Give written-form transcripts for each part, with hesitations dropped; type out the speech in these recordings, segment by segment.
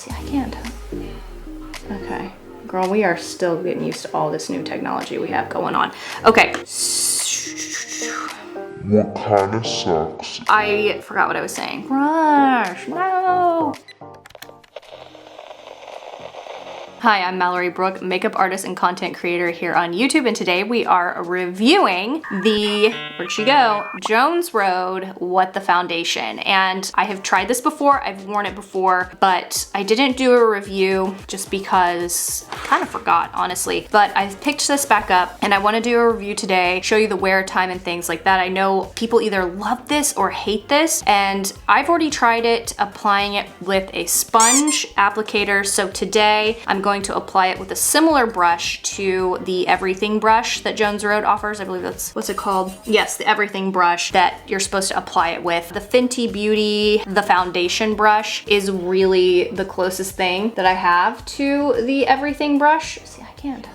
See, I can't. Okay. Girl, we are still getting used to all this new technology we have going on. Okay. What kind of sucks? I forgot what I was saying. Brush, no. Hi, I'm Mallory Brooke, makeup artist and content creator here on YouTube, and today we are reviewing the, where'd she go? Jones Road What the Foundation. And I have tried this before, I've worn it before, but I didn't do a review just because I kind of forgot, honestly. But I've picked this back up and I want to do a review today, show you the wear time and things like that. I know people either love this or hate this, and I've already tried it applying it with a sponge applicator. So today I'm going to apply it with a similar brush to the Everything brush that Jones Road offers. I believe that's, what's it called? Yes, the Everything brush that you're supposed to apply it with. The Fenty Beauty, the foundation brush, is really the closest thing that I have to the Everything brush. See, I can't.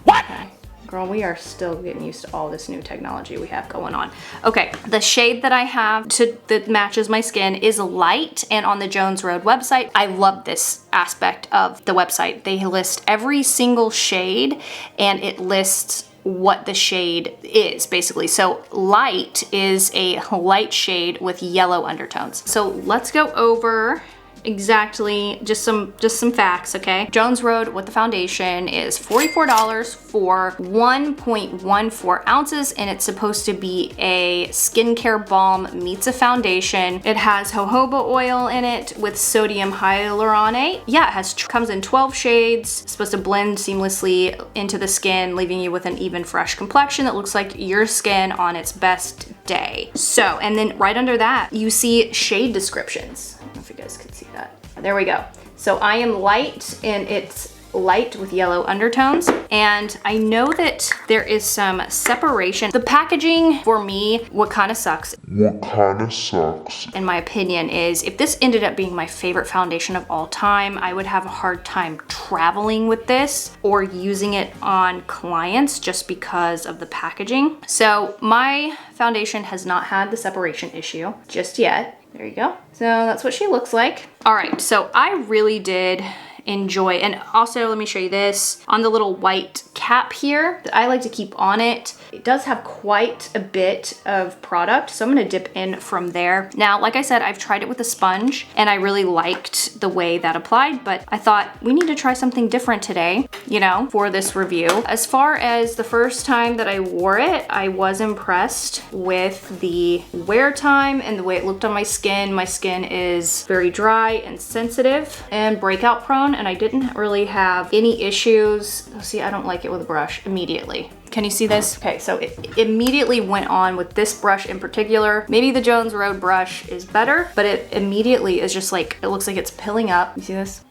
What? Okay. Girl, we are still getting used to all this new technology we have going on. Okay, the shade that I have that matches my skin is light, and on the Jones Road website, I love this aspect of the website. They list every single shade and it lists what the shade is, basically. So light is a light shade with yellow undertones. So let's go over exactly just some facts, okay? Jones Road What the Foundation is $44 for 1.14 ounces, and it's supposed to be a skincare balm meets a foundation. It has jojoba oil in it with sodium hyaluronate. Yeah, it comes in 12 shades. It's supposed to blend seamlessly into the skin, leaving you with an even fresh complexion that looks like your skin on its best day. So, and then right under that, you see shade descriptions. I don't know if you guys can see that. There we go. So I am light, and it's light with yellow undertones, and I know that there is some separation. The packaging, for me, what kind of sucks, in my opinion, is if this ended up being my favorite foundation of all time, I would have a hard time traveling with this or using it on clients just because of the packaging. So my foundation has not had the separation issue just yet. There you go. So that's what she looks like. All right, so I really did enjoy, and also let me show you this on the little white cap here that I like to keep on it. It does have quite a bit of product, so I'm gonna dip in from there. Now, like I said, I've tried it with a sponge and I really liked the way that applied, but I thought we need to try something different today, you know, for this review. As far as the first time that I wore it, I was impressed with the wear time and the way it looked on my skin. My skin is very dry and sensitive and breakout prone, and I didn't really have any issues. See, I don't like it with a brush immediately. Can you see this? Okay, so it immediately went on with this brush in particular. Maybe the Jones Road brush is better, but it immediately is just like, it looks like it's pilling up. You see this?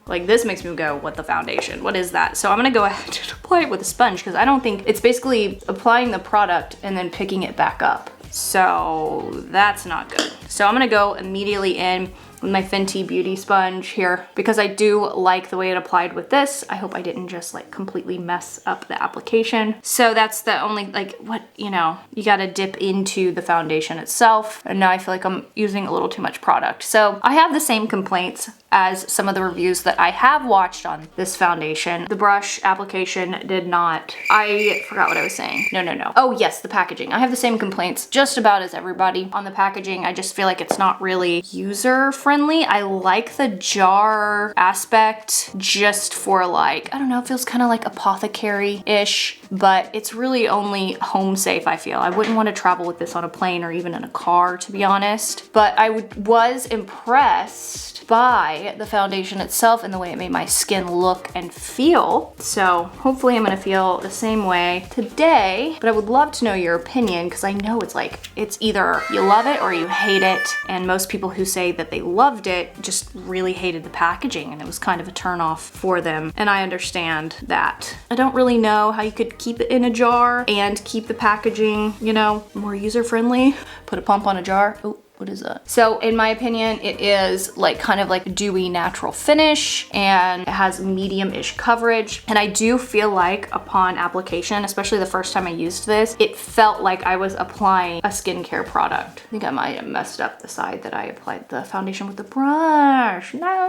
Like, this makes me go, what the foundation? What is that? So I'm gonna go ahead and apply it with a sponge, because I don't think, it's basically applying the product and then picking it back up. So that's not good. So I'm gonna go immediately in with my Fenty Beauty sponge here, because I do like the way it applied with this. I hope I didn't just like completely mess up the application. So that's the only, like, what, you know, you gotta dip into the foundation itself. And now I feel like I'm using a little too much product. So I have the same complaints as some of the reviews that I have watched on this foundation. The brush application did not, I forgot what I was saying. No. Oh yes, the packaging. I have the same complaints just about as everybody on the packaging. I just feel like it's not really user friendly. I like the jar aspect just for, like, I don't know, it feels kind of like apothecary-ish, but it's really only home safe, I feel. I wouldn't want to travel with this on a plane or even in a car, to be honest. But I was impressed by the foundation itself and the way it made my skin look and feel. So hopefully I'm gonna feel the same way today, but I would love to know your opinion, because I know it's like, it's either you love it or you hate it, and most people who say that they loved it just really hated the packaging, and it was kind of a turn off for them, and I understand that. I don't really know how you could keep it in a jar and keep the packaging, you know, more user-friendly. Put a pump on a jar. Oh, what is that? So in my opinion, it is like kind of like dewy natural finish, and it has medium-ish coverage. And I do feel like upon application, especially the first time I used this, it felt like I was applying a skincare product. I think I might have messed up the side that I applied the foundation with the brush. No.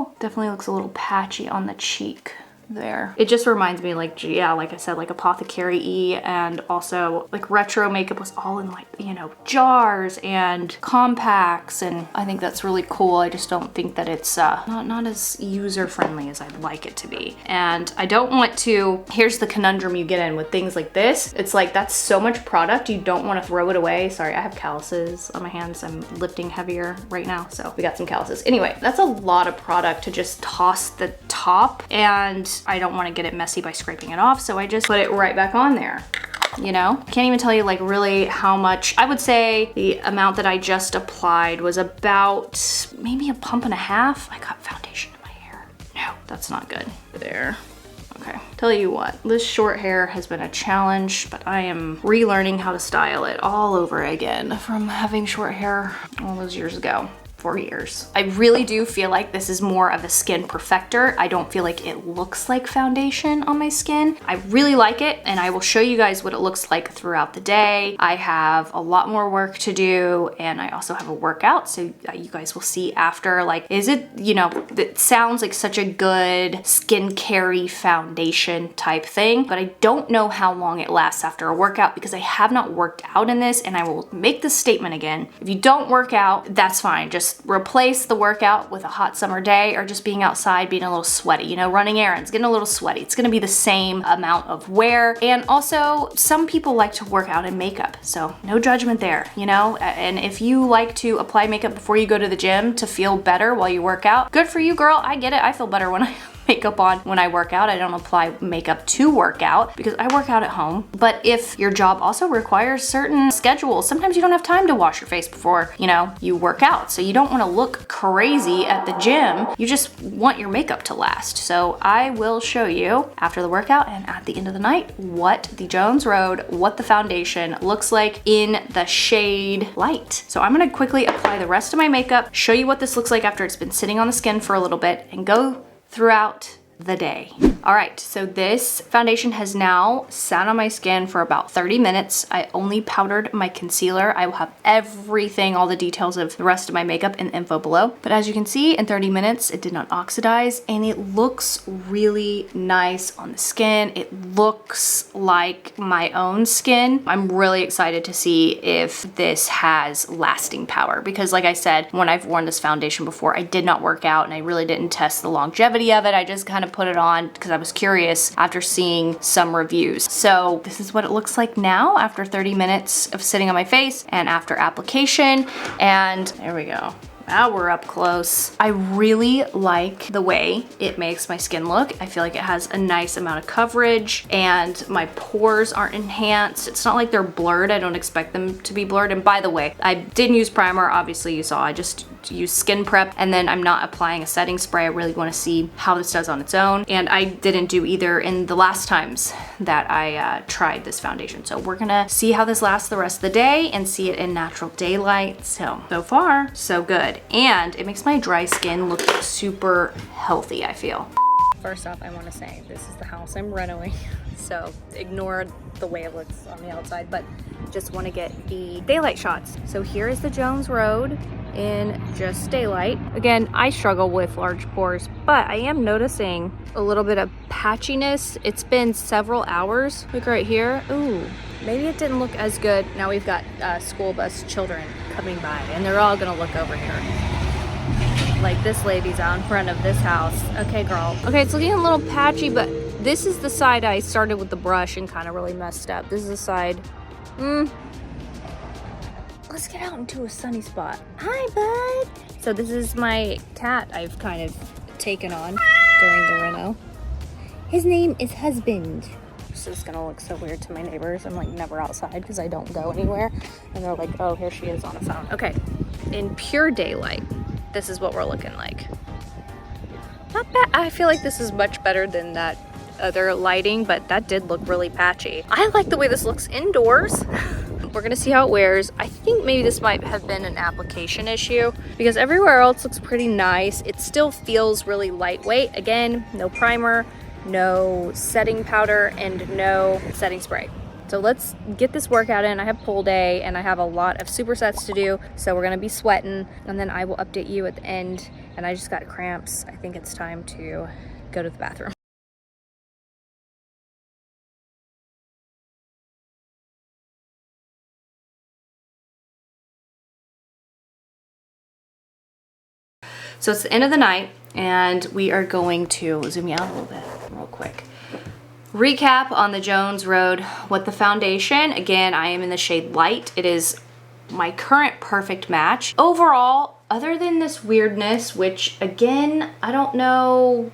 Oh, definitely looks a little patchy on the cheek there. It just reminds me, like, yeah, like I said, like apothecary-y, and also like retro makeup was all in, like, you know, jars and compacts, and I think that's really cool. I just don't think that it's not as user-friendly as I'd like it to be. And I don't want to, here's the conundrum you get in with things like this. It's like, that's so much product, you don't want to throw it away. Sorry, I have calluses on my hands. I'm lifting heavier right now, so we got some calluses. Anyway, that's a lot of product to just toss the top, and I don't want to get it messy by scraping it off, so I just put it right back on there. You know, can't even tell you like really how much. I would say the amount that I just applied was about maybe a pump and a half. I got foundation in my hair. No, that's not good. There. Okay, tell you what, this short hair has been a challenge, but I am relearning how to style it all over again from having short hair all those years ago. 4 years. I really do feel like this is more of a skin perfector. I don't feel like it looks like foundation on my skin. I really like it, and I will show you guys what it looks like throughout the day. I have a lot more work to do, and I also have a workout, so you guys will see after, like, is it, you know, it sounds like such a good skincare-y foundation type thing, but I don't know how long it lasts after a workout because I have not worked out in this, and I will make this statement again. If you don't work out, that's fine. Just replace the workout with a hot summer day or just being outside, being a little sweaty, you know, running errands, getting a little sweaty. It's gonna be the same amount of wear. And also, some people like to work out in makeup, so no judgment there, you know? And if you like to apply makeup before you go to the gym to feel better while you work out, good for you, girl. I get it. I feel better when I makeup on when I work out. I don't apply makeup to work out because I work out at home. But if your job also requires certain schedules, sometimes you don't have time to wash your face before, you know, you work out. So you don't want to look crazy at the gym. You just want your makeup to last. So I will show you after the workout and at the end of the night what the Jones Road, what the foundation looks like in the shade Light. So I'm gonna quickly apply the rest of my makeup, show you what this looks like after it's been sitting on the skin for a little bit, and go throughout the day. All right, so this foundation has now sat on my skin for about 30 minutes. I only powdered my concealer. I will have everything, all the details of the rest of my makeup in the info below. But as you can see, in 30 minutes, it did not oxidize, and it looks really nice on the skin. It looks like my own skin. I'm really excited to see if this has lasting power because, like I said, when I've worn this foundation before, I did not work out and I really didn't test the longevity of it. I just kind of put it on because I was curious after seeing some reviews. So this is what it looks like now after 30 minutes of sitting on my face and after application. And there we go. Now we're up close. I really like the way it makes my skin look. I feel like it has a nice amount of coverage and my pores aren't enhanced. It's not like they're blurred. I don't expect them to be blurred. And by the way, I didn't use primer. Obviously you saw, I just used Skin Prep, and then I'm not applying a setting spray. I really want to see how this does on its own. And I didn't do either in the last times that I tried this foundation. So we're gonna see how this lasts the rest of the day and see it in natural daylight. So far, so good. And it makes my dry skin look super healthy, I feel. First off, I want to say this is the house I'm renovating, so ignore the way it looks on the outside, but just want to get the daylight shots. So here is the Jones Road in just daylight. Again, I struggle with large pores, but I am noticing a little bit of patchiness. It's been several hours. Look right here. Ooh, maybe it didn't look as good. Now we've got school bus children coming by, and they're all gonna look over here. Like this lady's out in front of this house. Okay, girl. Okay, it's looking a little patchy, but this is the side I started with the brush and kind of really messed up. This is the side. Let's get out into a sunny spot. Hi, bud. So this is my cat I've kind of taken on during the reno. His name is Husband. This is gonna look so weird to my neighbors. I'm like never outside because I don't go anywhere. And they're like, oh, here she is on a phone. Okay, in pure daylight, this is what we're looking like. Not bad. I feel like this is much better than that other lighting, but that did look really patchy. I like the way this looks indoors. We're gonna see how it wears. I think maybe this might have been an application issue because everywhere else looks pretty nice. It still feels really lightweight. Again, no primer, no setting powder, and no setting spray. So let's get this workout in. I have pull day and I have a lot of supersets to do. So we're gonna be sweating, and then I will update you at the end and I just got cramps. I think it's time to go to the bathroom. So it's the end of the night, and we are going to zoom you out a little bit real quick. Recap on the Jones Road What the Foundation. Again, I am in the shade Light. It is my current perfect match. Overall, other than this weirdness, which again, I don't know,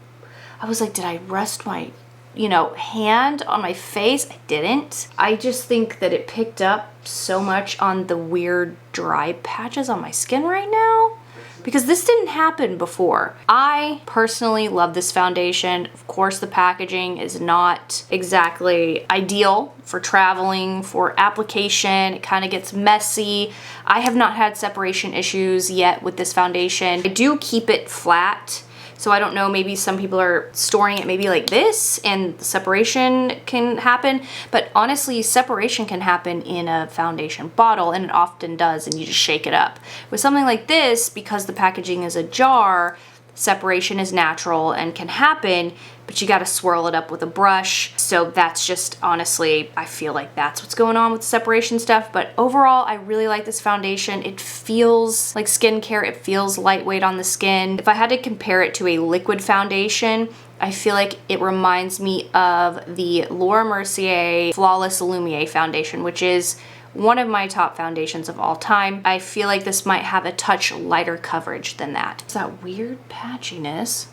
I was like, did I rest my, hand on my face? I didn't. I just think that it picked up so much on the weird dry patches on my skin right now, because this didn't happen before. I personally love this foundation. Of course, the packaging is not exactly ideal for traveling, for application. It kind of gets messy. I have not had separation issues yet with this foundation. I do keep it flat. So I don't know, maybe some people are storing it maybe like this and separation can happen. But honestly, separation can happen in a foundation bottle, and it often does, and you just shake it up. With something like this, because the packaging is a jar, separation is natural and can happen, but you gotta swirl it up with a brush. So that's just, honestly, I feel like that's what's going on with the separation stuff. But overall, I really like this foundation. It feels like skincare. It feels lightweight on the skin. If I had to compare it to a liquid foundation, I feel like it reminds me of the Laura Mercier Flawless Illuminae foundation, which is one of my top foundations of all time. I feel like this might have a touch lighter coverage than that. It's that weird patchiness,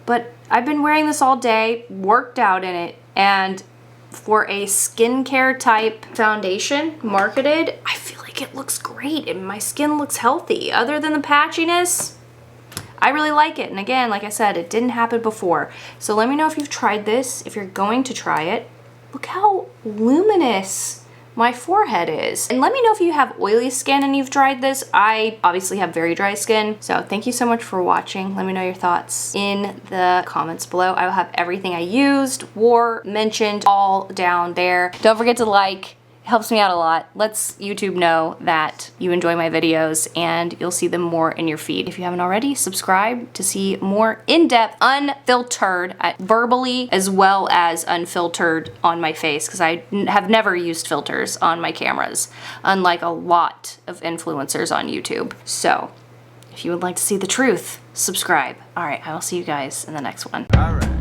but I've been wearing this all day, worked out in it, and for a skincare type foundation marketed, I feel like it looks great and my skin looks healthy. Other than the patchiness, I really like it. And again, like I said, it didn't happen before. So let me know if you've tried this, if you're going to try it. Look how luminous my forehead is. And let me know if you have oily skin and you've tried this. I obviously have very dry skin. So thank you so much for watching. Let me know your thoughts in the comments below. I will have everything I used, wore, mentioned all down there. Don't forget to like. It helps me out a lot. Lets YouTube know that you enjoy my videos and you'll see them more in your feed. If you haven't already, subscribe to see more in-depth, unfiltered, verbally as well as unfiltered on my face, because I have never used filters on my cameras, unlike a lot of influencers on YouTube. So if you would like to see the truth, subscribe. All right, I will see you guys in the next one. All right.